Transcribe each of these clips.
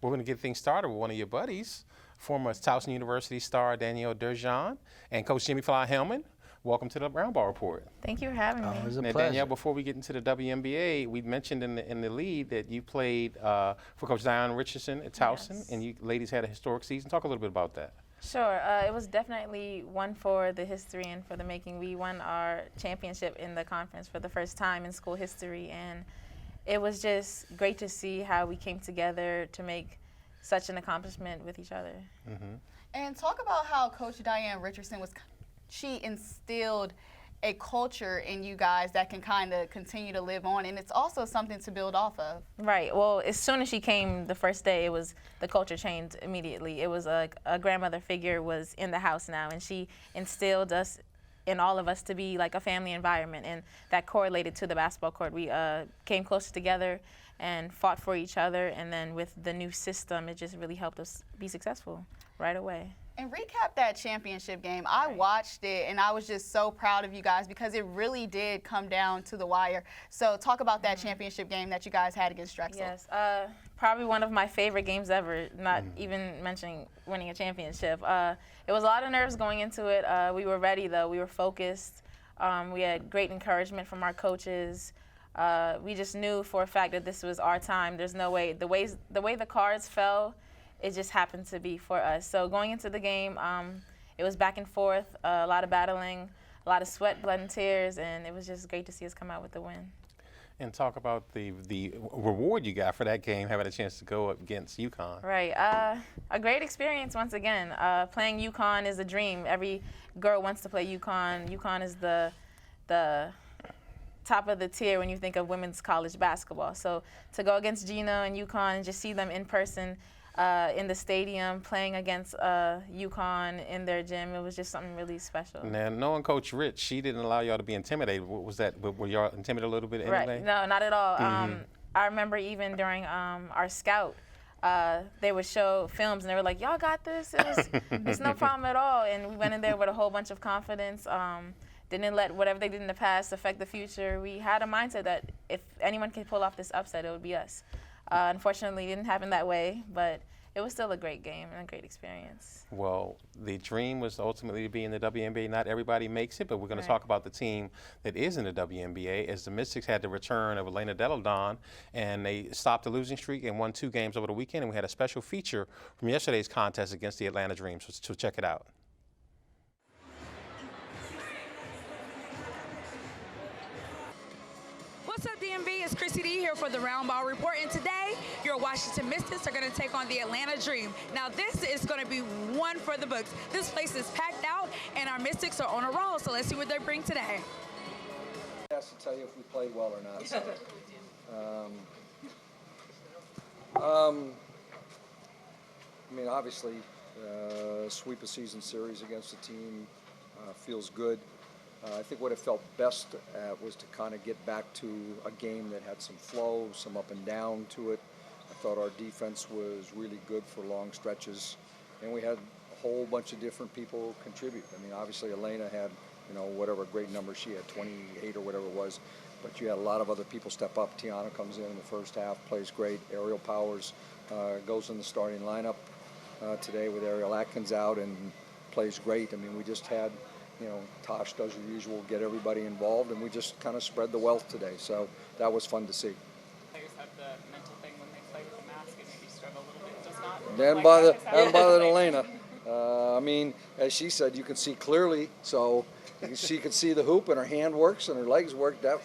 We're going to get things started with one of your buddies, former Towson University star Danielle Durjan and Coach Jimmy Fly Hellmann. Welcome to the Roundball Report. Thank you for having me. It was a Now, pleasure. Danielle, before we get into the WNBA, we mentioned in the lead that you played for Coach Dyer Richardson at Towson, Yes. and you ladies had a historic season. Talk a little bit about that. Sure. It was definitely one for the history and for the making. We won our championship in the conference for the first time in school history, and it was just great to see how we came together to make such an accomplishment with each other. Mm-hmm. And talk about how Coach Dyer Richardson she instilled a culture in you guys that can kind of continue to live on, and it's also something to build off of. Right. Well, as soon as she came the first day, the culture changed immediately. It was a grandmother figure was in the house now, and she instilled us in all of us to be like a family environment, and that correlated to the basketball court. We came closer together and fought for each other, and then with the new system, it just really helped us be successful right away. And recap that championship game. I watched it, and I was just so proud of you guys because it really did come down to the wire. So talk about that championship game that you guys had against Drexel. Yes, probably one of my favorite games ever, not even mentioning winning a championship. It was a lot of nerves going into it. We were ready, though. We were focused. We had great encouragement from our coaches. We just knew for a fact that this was our time. There's no way. The way the cards fell, it just happened to be for us. So going into the game, it was back and forth, a lot of battling, a lot of sweat, blood, and tears, and it was just great to see us come out with the win. And talk about the reward you got for that game, having a chance to go up against UConn. Right. A great experience once again. Playing UConn is a dream. Every girl wants to play UConn. UConn is the top of the tier when you think of women's college basketball. So to go against Gina and UConn and just see them in person in the stadium playing against UConn in their gym, it was just something really special. Now, knowing Coach Rich, she didn't allow y'all to be intimidated. What was that? Were y'all intimidated a little bit anyway? Right. No, not at all. I remember even during our scout, they would show films and they were like, "Y'all got this. It's no problem at all." And we went in there with a whole bunch of confidence. Didn't let whatever they did in the past affect the future. We had a mindset that if anyone could pull off this upset, it would be us. Unfortunately, it didn't happen that way, but it was still a great game and a great experience. Well, the dream was ultimately to be in the WNBA. Not everybody makes it, but we're going to talk about the team that is in the WNBA, as the Mystics had the return of Elena Deladon, and they stopped the losing streak and won 2 games over the weekend, and we had a special feature from yesterday's contest against the Atlanta Dream, so check it out. What's up, DMV? It's Chrissy D here for the Roundball Report, and today your Washington Mystics are going to take on the Atlanta Dream. Now, this is going to be one for the books. This place is packed out, and our Mystics are on a roll, so let's see what they bring today. I have to tell you if we played well or not. So, I mean, obviously, sweep a season series against a team feels good. I think what it felt best at was to kind of get back to a game that had some flow, some up and down to it. I thought our defense was really good for long stretches, and we had a whole bunch of different people contribute. I mean, obviously Elena had, whatever great number she had, 28 or whatever it was, but you had a lot of other people step up. Tiana comes in the first half, plays great. Ariel Powers goes in the starting lineup today with Ariel Atkins out and plays great. I mean, we just had, Tosh does her usual, get everybody involved, and we just kind of spread the wealth today. So that was fun to see. Players have the mental thing when they play with the mask and maybe struggle a little bit. Does not. Hadn't bothered Elena. I mean, as she said, you can see clearly. So she could see the hoop, and her hand works, and her legs work. That,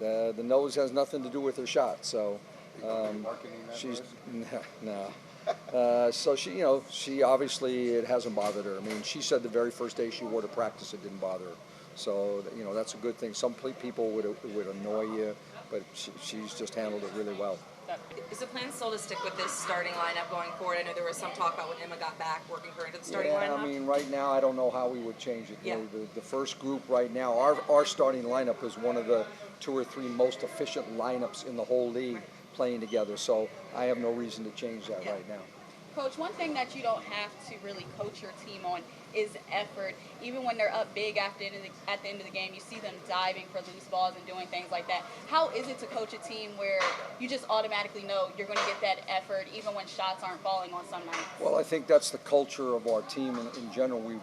the nose has nothing to do with her shot. So she's no. So she obviously, it hasn't bothered her. I mean, she said the very first day she wore to practice, it didn't bother her. So that's a good thing. Some people would annoy you, but she's just handled it really well. Is the plan still to stick with this starting lineup going forward? I know there was some talk about when Emma got back, working her into the starting lineup. I mean, right now I don't know how we would change it. Yeah. The first group right now, our starting lineup is one of the 2 or 3 most efficient lineups in the whole league playing together. So I have no reason to change that right now. Coach, one thing that you don't have to really coach your team on is effort. Even when they're up big at the end of the game, you see them diving for loose balls and doing things like that. How is it to coach a team where you just automatically know you're going to get that effort even when shots aren't falling on some nights? Well, I think that's the culture of our team in general. We've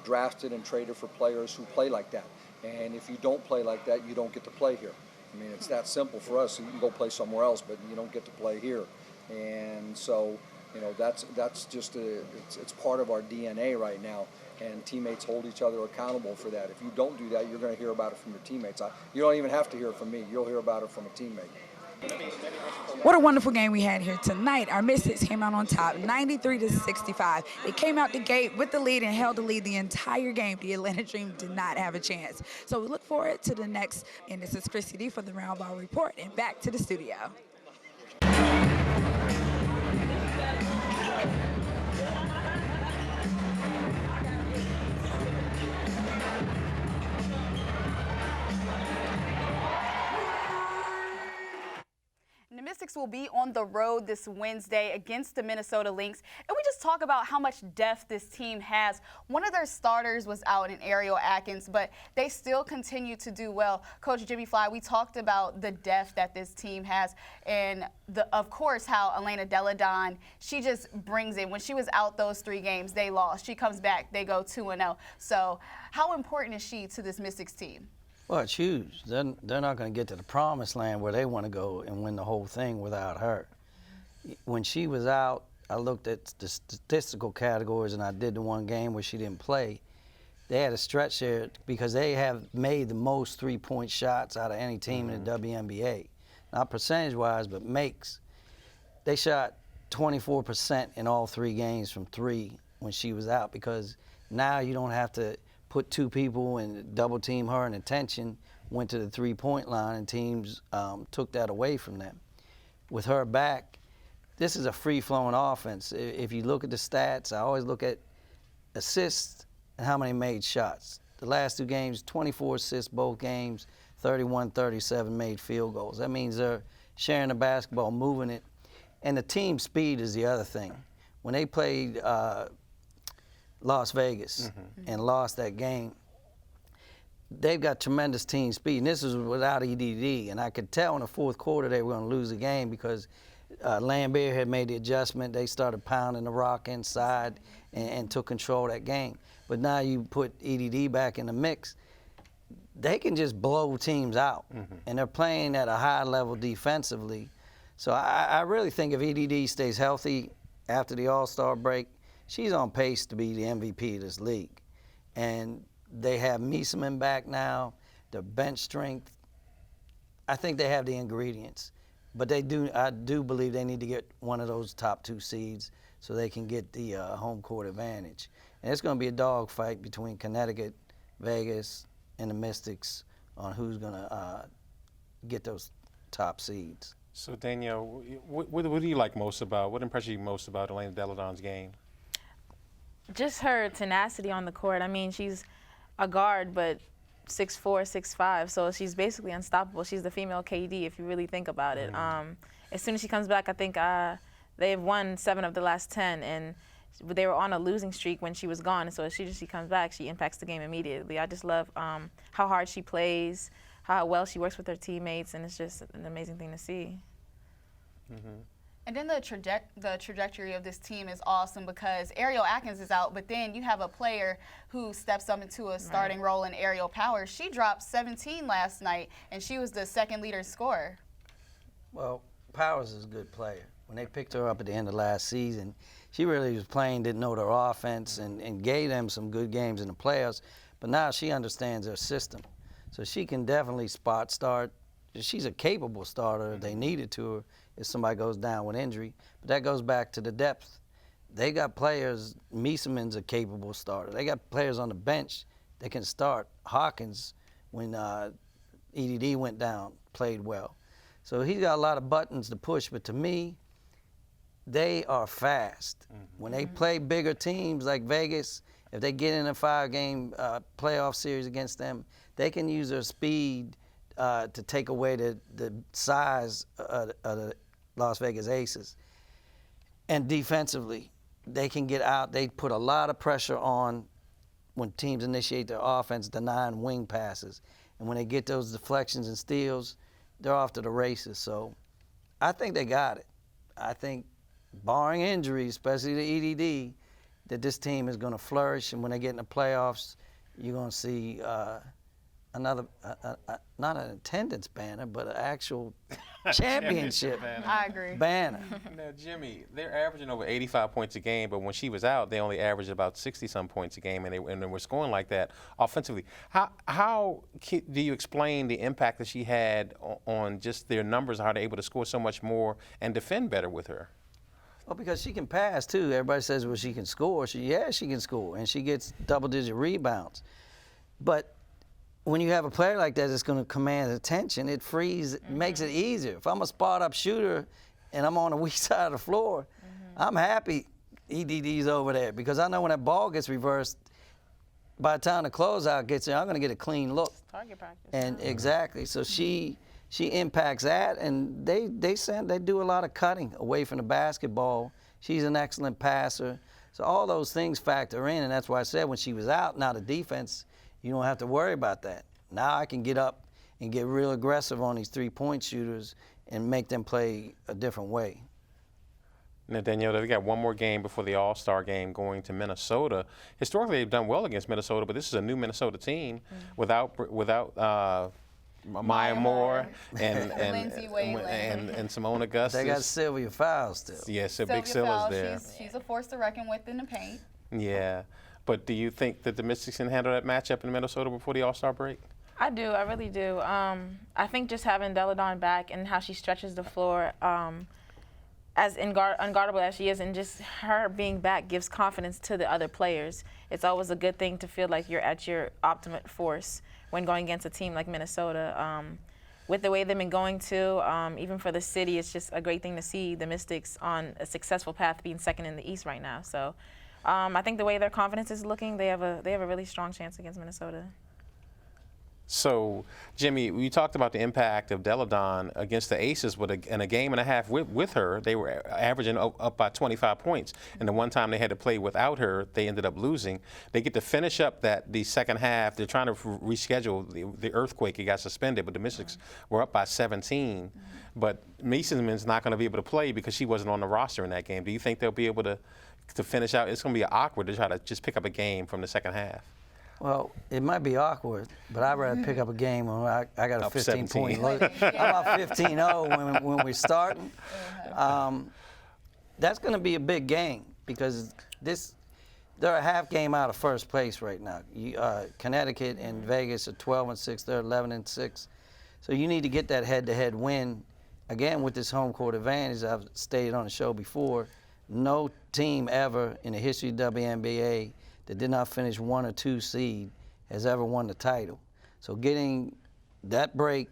drafted and traded for players who play like that. And if you don't play like that, you don't get to play here. I mean, it's that simple for us. You can go play somewhere else, but you don't get to play here. And so, you know, that's just it's part of our DNA right now, and teammates hold each other accountable for that. If you don't do that, you're going to hear about it from your teammates. You don't even have to hear it from me. You'll hear about it from a teammate. What a wonderful game we had here tonight. Our Mystics came out on top, 93-65. They came out the gate with the lead and held the lead the entire game. The Atlanta Dream did not have a chance. So we look forward to the next, and this is Chrissy D for the Roundball Report, and back to the studio. The Mystics will be on the road this Wednesday against the Minnesota Lynx. And we just talk about how much depth this team has. One of their starters was out in Ariel Atkins, but they still continue to do well. Coach Jimmy Fly, we talked about the depth that this team has and, of course, how Elena Delle Donne, she just brings it. When she was out those 3 games, they lost. She comes back, they go 2-0. So how important is she to this Mystics team? Well, it's huge. They're not going to get to the promised land where they want to go and win the whole thing without her. When she was out, I looked at the statistical categories, and I did the one game where she didn't play. They had a stretch there because they have made the most three-point shots out of any team in the WNBA. Not percentage-wise, but makes. They shot 24% in all 3 games from 3 when she was out, because now you don't have to put 2 people and double team her, and attention went to the 3-point line, and teams took that away from them. With her back, this is a free-flowing offense. If you look at the stats, I always look at assists and how many made shots. The last 2 games, 24 assists both games, 31-37 made field goals. That means they're sharing the basketball, moving it. And the team speed is the other thing. When they played Las Vegas and lost that game, they've got tremendous team speed, and this is without EDD, and I could tell in the 4th quarter they were going to lose the game because Lambert had made the adjustment. They started pounding the rock inside and took control of that game. But now you put EDD back in the mix, they can just blow teams out, and they're playing at a high level defensively. So I really think if EDD stays healthy after the All-Star break, she's on pace to be the MVP of this league. And they have Miesemann back now, their bench strength. I think they have the ingredients. But I do believe they need to get one of those top 2 seeds so they can get the home court advantage. And it's going to be a dogfight between Connecticut, Vegas, and the Mystics on who's going to get those top seeds. So, Danielle, what do you like most about, what impresses you most about Elena Delle Donne's game? Just her tenacity on the court. I mean, she's a guard, but 6'4", 6'5", so she's basically unstoppable. She's the female KD if you really think about it. As soon as she comes back, I think they have won 7 of the last 10, and they were on a losing streak when she was gone. So as soon as she comes back, she impacts the game immediately. I just love how hard she plays, how well she works with her teammates, and it's just an amazing thing to see. And then the trajectory of this team is awesome because Ariel Atkins is out, but then you have a player who steps up into a starting role in Ariel Powers. She dropped 17 last night, and she was the 2nd leader scorer. Well, Powers is a good player. When they picked her up at the end of last season, she really was playing, didn't know their offense, and gave them some good games in the playoffs. But now she understands their system. So she can definitely spot start. She's a capable starter if they needed to her if somebody goes down with injury. But that goes back to the depth. They got players, Miesemann's a capable starter. They got players on the bench that can start. Hawkins, when EDD went down, played well. So he's got a lot of buttons to push, but to me, they are fast. When they play bigger teams like Vegas, if they get in a 5-game playoff series against them, they can use their speed to take away the size of the Las Vegas Aces. And defensively, they can get out. They put a lot of pressure on when teams initiate their offense, denying wing passes. And when they get those deflections and steals, they're off to the races. So I think they got it. I think, barring injuries, especially the EDD, that this team is going to flourish. And when they get in the playoffs, you're going to see another, not an attendance banner, but an actual championship banner. I agree. banner. Now, Jimmy, they're averaging over 85 points a game, but when she was out, they only averaged about 60-some points a game, and they were scoring like that offensively. How do you explain the impact that she had on just their numbers, how they're able to score so much more and defend better with her? Well, because she can pass, too. Everybody says, well, she can score. Yeah, she can score, and she gets double-digit rebounds. But when you have a player like that that's going to command attention, it makes it easier. If I'm a spot-up shooter and I'm on the weak side of the floor, I'm happy EDD's over there because I know when that ball gets reversed, by the time the closeout gets there, I'm going to get a clean look. Target practice. And exactly. So she impacts that, and they do a lot of cutting away from the basketball. She's an excellent passer. So all those things factor in, and that's why I said when she was out, now the defense, you don't have to worry about that. Now I can get up and get real aggressive on these three-point shooters and make them play a different way. Now, Danielle, they got one more game before the All-Star game going to Minnesota. Historically, they've done well against Minnesota, but this is a new Minnesota team without Maya Moore and Lindsay Whalen. and Simone Augustus. They got Sylvia Fowles still. Yes, so Sylvia Big Silla's Fowles, there. She's a force to reckon with in the paint. Yeah. But do you think that the Mystics can handle that matchup in Minnesota before the All-Star break? I do. I really do. I think just having Deladon back and how she stretches the floor, as unguardable as she is, and just her being back gives confidence to the other players. It's always a good thing to feel like you're at your optimum force when going against a team like Minnesota. With the way they've been going to, even for the city, it's just a great thing to see the Mystics on a successful path, being second in the East right now. So I think the way their confidence is looking, they have a really strong chance against Minnesota. So, Jimmy, you talked about the impact of Deladon against the Aces. In a game and a half with her, they were averaging up by 25 points. And the one time they had to play without her, they ended up losing. They get to finish up the second half. They're trying to reschedule the earthquake. It got suspended, but the Mystics were up by 17. But Masonman's not going to be able to play because she wasn't on the roster in that game. Do you think they'll be able to finish out? It's going to be awkward to try to just pick up a game from the second half. Well, it might be awkward, but I'd rather pick up a game when I got a 15-point lead. I'm about 15-0 when we're starting. That's going to be a big game because they're a half game out of first place right now. Connecticut and Vegas are 12-6. They're 11-6. So you need to get that head-to-head win. Again, with this home court advantage, I've stated on the show before, no team ever in the history of WNBA that did not finish 1 or 2 seed has ever won the title. So getting that break,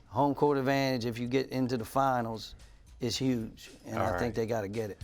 home court advantage, if you get into the finals, is huge. And I think they got to get it.